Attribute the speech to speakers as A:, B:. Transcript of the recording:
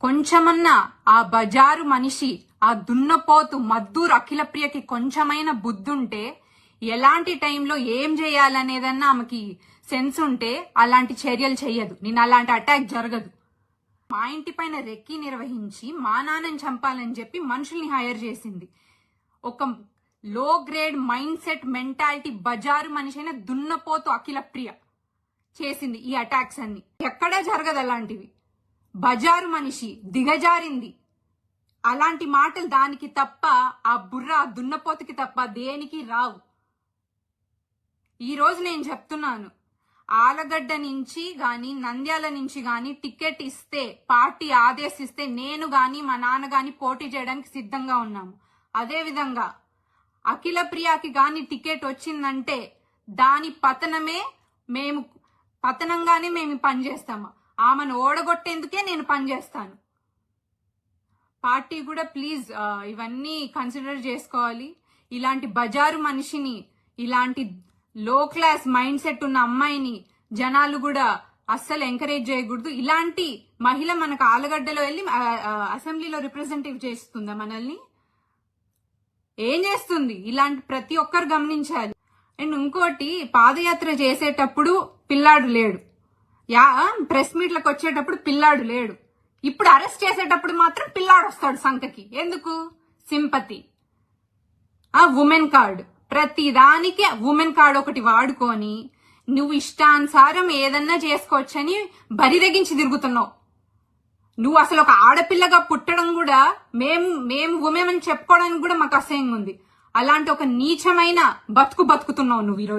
A: కొంచెమన్నా ఆ బజారు మనిషి, ఆ దున్నపోతు మద్దూరు అఖిలప్రియకి కొంచెమైన బుద్ధుంటే, ఎలాంటి టైంలో ఏం చేయాలనేదన్నా ఆమెకి సెన్స్ ఉంటే అలాంటి చర్యలు చెయ్యదు. నేను అలాంటి అటాక్ జరగదు. మా ఇంటి పైన రెక్కి నిర్వహించి మా నాన్నని చంపాలని చెప్పి మనుషుల్ని హైర్ చేసింది. ఒక లో గ్రేడ్ మైండ్ సెట్ మెంటాలిటీ బజారు మనిషి అయిన దున్నపోతు అఖిలప్రియ చేసింది ఈ అటాక్స్ అన్ని. ఎక్కడా జరగదు అలాంటివి. బజారు మనిషి దిగజారింది. అలాంటి మాటలు దానికి తప్ప, ఆ బుర్ర దున్నపోతుకి తప్ప దేనికి రావు. ఈ రోజు నేను చెప్తున్నాను, ఆలగడ్డ నుంచి గాని నంద్యాల నుంచి గాని టికెట్ ఇస్తే, పార్టీ ఆదేశిస్తే నేను గాని మా నాన్న గాని పోటీ చేయడానికి సిద్ధంగా ఉన్నాము. అదే విధంగా అఖిలప్రియకి గాని టికెట్ వచ్చిందంటే దాని పతనంగానే మేము పనిచేస్తాము. ఆమెను ఓడగొట్టేందుకే నేను పనిచేస్తాను. పార్టీ కూడా ప్లీజ్ ఇవన్నీ కన్సిడర్ చేసుకోవాలి. ఇలాంటి బజారు మనిషిని, ఇలాంటి లో క్లాస్ మైండ్ సెట్ ఉన్న అమ్మాయిని జనాలు కూడా అస్సలు ఎంకరేజ్ చేయకూడదు. ఇలాంటి మహిళ మనకు ఆలగడ్డలో వెళ్ళి అసెంబ్లీలో రిప్రజెంటేటివ్ చేస్తుందా? మనల్ని ఏం చేస్తుంది? ఇలాంటి ప్రతి ఒక్కరు గమనించాలి. అండ్ ఇంకోటి, పాదయాత్ర చేసేటప్పుడు పిల్లాడు లేడు, ప్రెస్ మీట్లకు వచ్చేటప్పుడు పిల్లాడు లేడు, ఇప్పుడు అరెస్ట్ చేసేటప్పుడు మాత్రం పిల్లాడు వస్తాడు సంఖకి. ఎందుకు? సింపతి. ఉమెన్ కార్డ్, ప్రతి దానికి ఉమెన్ కార్డ్ ఒకటి వాడుకొని నువ్వు ఇష్టానుసారం ఏదన్నా చేసుకోవచ్చని బరిదగించి తిరుగుతున్నావు. నువ్వు అసలు ఒక ఆడపిల్లగా పుట్టడం కూడా మేము ఉమెన్ అని చెప్పుకోవడానికి కూడా మాకు అసహ్యంగా ఉంది. అలాంటి ఒక నీచమైన బతుకుతున్నావు నువ్వు ఈరోజు.